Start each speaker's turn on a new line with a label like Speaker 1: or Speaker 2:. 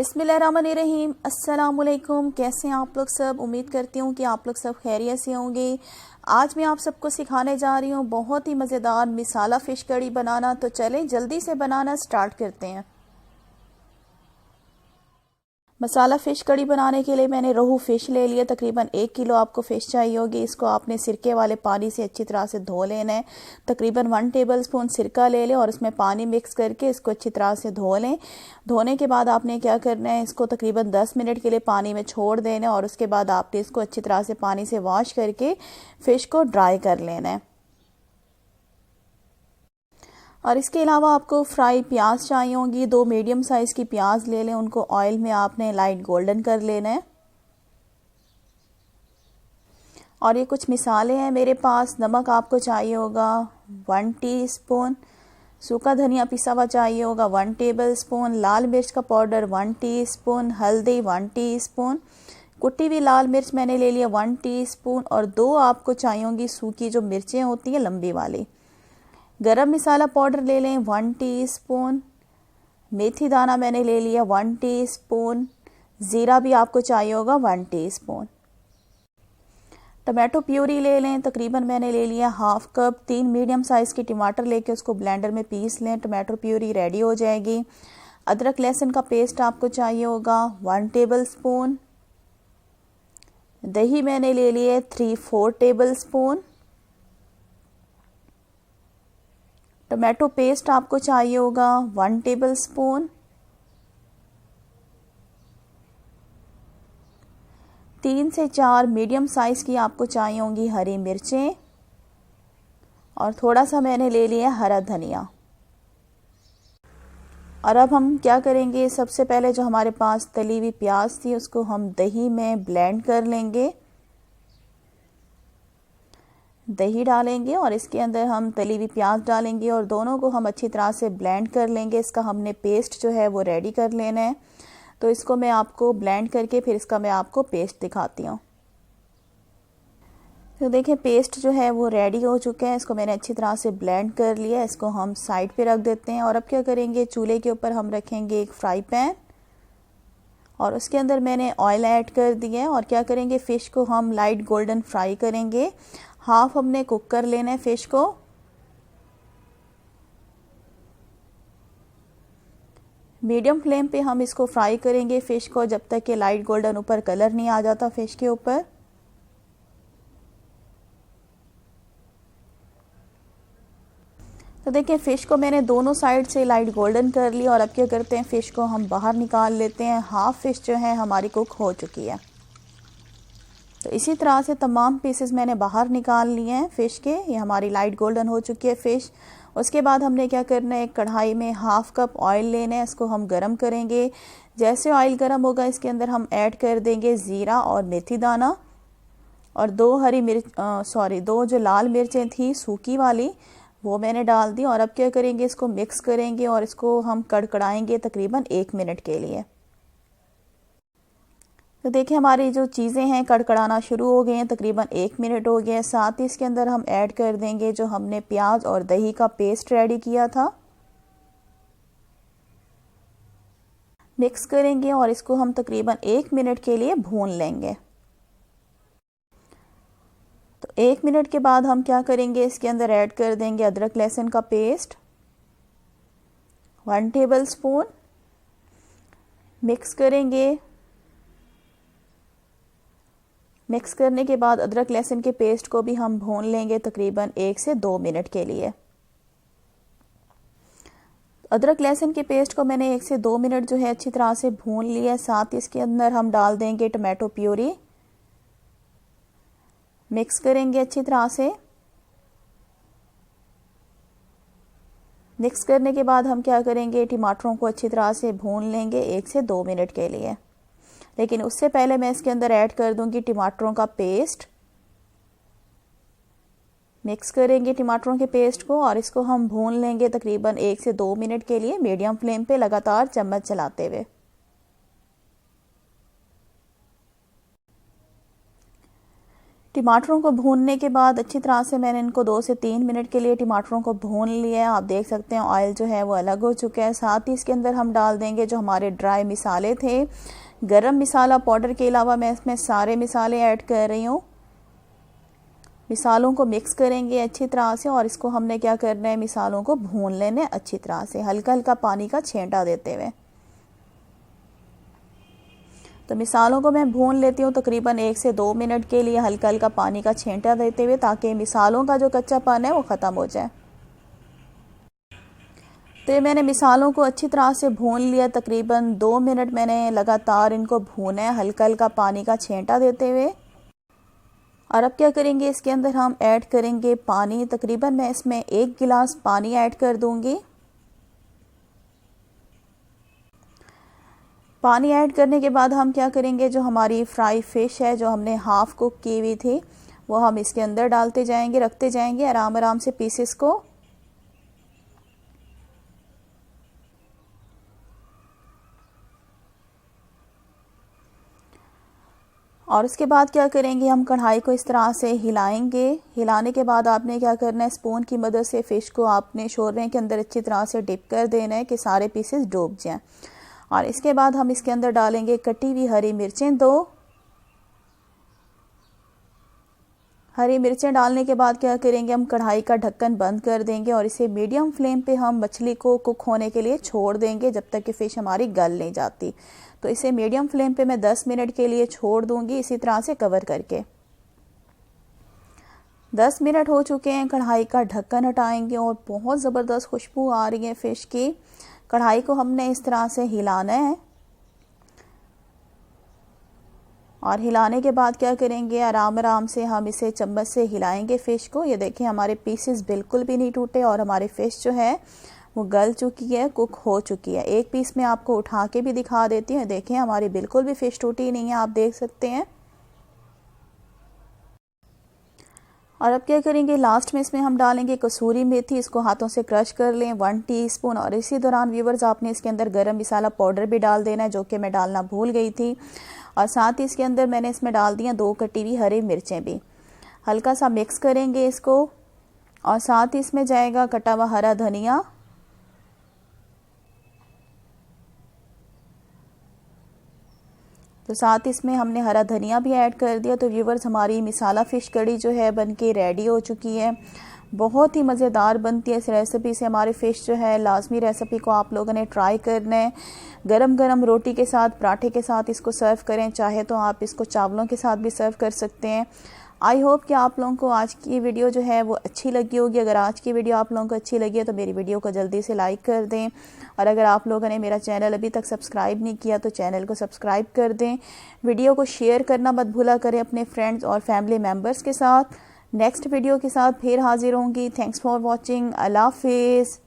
Speaker 1: बिस्मिल्लाहिर्रहमानिर्रहीम। अस्सलामुअलैकुम। कैसे हैं आप लोग सब? उम्मीद करती हूँ कि आप लोग सब खैरियत से होंगे। आज मैं आप सबको सिखाने जा रही हूँ बहुत ही मज़ेदार मिसाला फ़िश कड़ी बनाना। तो चलें जल्दी से बनाना स्टार्ट करते हैं। मसाला फ़िश कड़ी बनाने के लिए मैंने रोहू फ़िश ले लिया। तकरीबन 1 किलो आपको फ़िश चाहिए होगी। इसको आपने सिरके वाले पानी से अच्छी तरह से धो लेना है। तकरीबन 1 टेबलस्पून सिरका ले लें और इसमें पानी मिक्स करके इसको अच्छी तरह से धो लें। धोने के बाद आपने क्या करना है, इसको तकरीबन 10 मिनट के लिए पानी में छोड़ देना है और उसके बाद आपने इसको अच्छी तरह से पानी से वॉश करके फ़िश को ड्राई कर लेना है। और इसके अलावा आपको फ्राई प्याज चाहिए होंगी। 2 मीडियम साइज़ की प्याज ले लें, उनको ऑयल में आपने लाइट गोल्डन कर लेना है। और ये कुछ मिसाले हैं मेरे पास। नमक आपको चाहिए होगा 1 टीस्पून, सूखा धनिया पिसा हुआ चाहिए होगा 1 टेबलस्पून, लाल मिर्च का पाउडर 1 टीस्पून, हल्दी 1 टीस्पून, कुटी हुई लाल मिर्च मैंने ले लिया 1 टीस्पून और 2 आपको चाहिए होंगी सूखी जो मिर्चें होती हैं लंबी वाली। गरम मसाला पाउडर ले लें 1 टीस्पून, मेथी दाना मैंने ले लिया 1 टीस्पून, ज़ीरा भी आपको चाहिए होगा 1 टीस्पून। टमाटो प्यूरी ले लें, तकरीबन मैंने ले लिया हाफ कप। 3 मीडियम साइज़ के टमाटर लेके उसको ब्लेंडर में पीस लें। टमाटो प्यूरी रेडी हो जाएगी। अदरक लहसुन का पेस्ट आपको चाहिए होगा 1 टेबलस्पून। दही मैंने ले लिए 3-4 टेबलस्पून। टमाटो पेस्ट आपको चाहिए होगा 1 टेबलस्पून। 3 से 4 मीडियम साइज़ की आपको चाहिए होंगी हरी मिर्चें और थोड़ा सा मैंने ले लिया हरा धनिया। और अब हम क्या करेंगे, सबसे पहले जो हमारे पास तली हुई प्याज थी उसको हम दही में ब्लेंड कर लेंगे। दही डालेंगे और इसके अंदर हम तली हुई प्याज डालेंगे और दोनों को हम अच्छी तरह से ब्लेंड कर लेंगे। इसका हमने पेस्ट जो है वो रेडी कर लेना है। तो इसको मैं आपको ब्लेंड करके फिर इसका मैं आपको पेस्ट दिखाती हूँ। तो देखें पेस्ट जो है वो रेडी हो चुका है। इसको मैंने अच्छी तरह से ब्लेंड कर लिया। इसको हम साइड पे रख देते हैं। और अब क्या करेंगे, चूल्हे के ऊपर हम रखेंगे एक फ्राई पैन और उसके अंदर मैंने ऑयल ऐड कर दिया है। और क्या करेंगे, फ़िश को हम लाइट गोल्डन फ्राई करेंगे। हाफ हमने कुक कर लेना है फ़िश को। मीडियम फ्लेम पे हम इसको फ्राई करेंगे फ़िश को जब तक कि लाइट गोल्डन ऊपर कलर नहीं आ जाता फ़िश के ऊपर। तो देखिए फ़िश को मैंने दोनों साइड से लाइट गोल्डन कर लिया। और अब क्या करते हैं, फ़िश को हम बाहर निकाल लेते हैं। हाफ फ़िश जो है हमारी कुक हो चुकी है। तो इसी तरह से तमाम पीसेस मैंने बाहर निकाल लिए हैं फ़िश के। ये हमारी लाइट गोल्डन हो चुकी है फ़िश। उसके बाद हमने क्या करना है, एक कढ़ाई में हाफ कप ऑयल लेना है। इसको हम गरम करेंगे। जैसे ऑयल गरम होगा इसके अंदर हम ऐड कर देंगे ज़ीरा और मेथी दाना और 2 जो लाल मिर्चें थी सूखी वाली वो मैंने डाल दी। और अब क्या करेंगे, इसको मिक्स करेंगे और इसको हम कड़कड़ाएंगे तकरीबन 1 मिनट के लिए। तो देखिए हमारी जो चीज़ें हैं कड़कड़ाना शुरू हो गए हैं। तकरीबन 1 मिनट हो गया है। साथ ही इसके अंदर हम ऐड कर देंगे जो हमने प्याज और दही का पेस्ट रेडी किया था। मिक्स करेंगे और इसको हम तकरीबन 1 मिनट के लिए भून लेंगे। तो 1 मिनट के बाद हम क्या करेंगे, इसके अंदर ऐड कर देंगे अदरक लहसुन का पेस्ट 1 टेबलस्पून। मिक्स करेंगे। मिक्स करने के बाद अदरक लहसुन के पेस्ट को भी हम भून लेंगे तकरीबन 1 से 2 मिनट के लिए। अदरक लहसुन के पेस्ट को मैंने 1 से 2 मिनट जो है अच्छी तरह से भून लिया है। साथ ही इसके अंदर हम डाल देंगे टमाटो प्यूरी। मिक्स करेंगे अच्छी तरह से। मिक्स करने के बाद हम क्या करेंगे, टमाटरों को अच्छी तरह से भून लेंगे 1 से 2 मिनट के लिए। लेकिन उससे पहले मैं इसके अंदर ऐड कर दूंगी टमाटरों का पेस्ट। मिक्स करेंगे टमाटरों के पेस्ट को और इसको हम भून लेंगे तकरीबन 1 से 2 मिनट के लिए मीडियम फ्लेम पे लगातार चम्मच चलाते हुए। टमाटरों को भूनने के बाद अच्छी तरह से मैंने इनको 2 से 3 मिनट के लिए टमाटरों को भून लिया है। आप देख सकते हैं ऑयल जो है वो अलग हो चुका है। साथ ही इसके अंदर हम डाल देंगे जो हमारे ड्राई मसाले थे। गरम मसाला पाउडर के अलावा मैं इसमें सारे मसाले ऐड कर रही हूँ। मसालों को मिक्स करेंगे अच्छी तरह से और इसको हमने क्या करना है, मसालों को भून लेने अच्छी तरह से, हल्का हल्का पानी का छींटा देते हुए। तो मसालों को मैं भून लेती हूँ तकरीबन 1 से 2 मिनट के लिए, हल्का हल्का पानी का छींटा देते हुए, ताकि मसालों का जो कच्चापन है वो ख़त्म हो जाए। तो ये मैंने मसालों को अच्छी तरह से भून लिया। तकरीबन 2 मिनट मैंने लगातार इनको भूना है हल्का हल्का पानी का छींटा देते हुए। और अब क्या करेंगे, इसके अंदर हम ऐड करेंगे पानी। तकरीबन मैं इसमें 1 गिलास पानी ऐड कर दूंगी। पानी ऐड करने के बाद हम क्या करेंगे, जो हमारी फ्राई फ़िश है जो हमने हाफ़ कुक की हुई थी वो हम इसके अंदर डालते जाएंगे, रखते जाएंगे आराम आराम से पीसेस को। और उसके बाद क्या करेंगे, हम कढ़ाई को इस तरह से हिलाएंगे। हिलाने के बाद आपने क्या करना है, स्पून की मदद से फ़िश को आपने शोरबे के अंदर अच्छी तरह से डिप कर देना है कि सारे पीसेस डूब जाएं। और इसके बाद हम इसके अंदर डालेंगे कटी हुई हरी मिर्चें 2। हरी मिर्चें डालने के बाद क्या करेंगे, हम कढ़ाई का ढक्कन बंद कर देंगे और इसे मीडियम फ्लेम पे हम मछली को कुक होने के लिए छोड़ देंगे जब तक कि फ़िश हमारी गल नहीं जाती। तो इसे मीडियम फ्लेम पे मैं 10 मिनट के लिए छोड़ दूंगी इसी तरह से कवर करके। 10 मिनट हो चुके हैं, कढ़ाई का ढक्कन हटाएंगे और बहुत ज़बरदस्त खुशबू आ रही है फ़िश की। कढ़ाई को हमने इस तरह से हिलाना है और हिलाने के बाद क्या करेंगे, आराम आराम से हम इसे चम्मच से हिलाएंगे फ़िश को। ये देखें हमारे पीसेस बिल्कुल भी नहीं टूटे और हमारी फ़िश जो है वो गल चुकी है, कुक हो चुकी है। एक पीस में आपको उठा के भी दिखा देती हूँ। देखें हमारी बिल्कुल भी फ़िश टूटी नहीं है, आप देख सकते हैं। और अब क्या करेंगे, लास्ट में इसमें हम डालेंगे कसूरी मेथी। इसको हाथों से क्रश कर लें 1 टीस्पून। और इसी दौरान व्यूवर्स आपने इसके अंदर गरम मसाला पाउडर भी डाल देना है, जो कि मैं डालना भूल गई थी। और साथ ही इसके अंदर मैंने इसमें डाल दिया 2 कटी हुई हरी मिर्चें भी। हल्का सा मिक्स करेंगे इसको और साथ ही इसमें जाएगा कटा हुआ हरा धनिया। तो साथ इसमें हमने हरा धनिया भी ऐड कर दिया। तो व्यूवर्स हमारी मसाला फ़िश कड़ी जो है बनके रेडी हो चुकी है। बहुत ही मज़ेदार बनती है इस रेसिपी से। हमारी फ़िश जो है, लाजमी रेसिपी को आप लोगों ने ट्राई करना है। गरम गरम रोटी के साथ, पराठे के साथ इसको सर्व करें, चाहे तो आप इसको चावलों के साथ भी सर्व कर सकते हैं। आई होप कि आप लोगों को आज की वीडियो जो है वो अच्छी लगी होगी। अगर आज की वीडियो आप लोगों को अच्छी लगी है तो मेरी वीडियो को जल्दी से लाइक कर दें। और अगर आप लोगों ने मेरा चैनल अभी तक सब्सक्राइब नहीं किया तो चैनल को सब्सक्राइब कर दें। वीडियो को शेयर करना मत भूला करें अपने फ्रेंड्स और फैमिली मेम्बर्स के साथ। नेक्स्ट वीडियो के साथ फिर हाजिर होंगी। Thanks for watching. अल्लाह हाफिज़।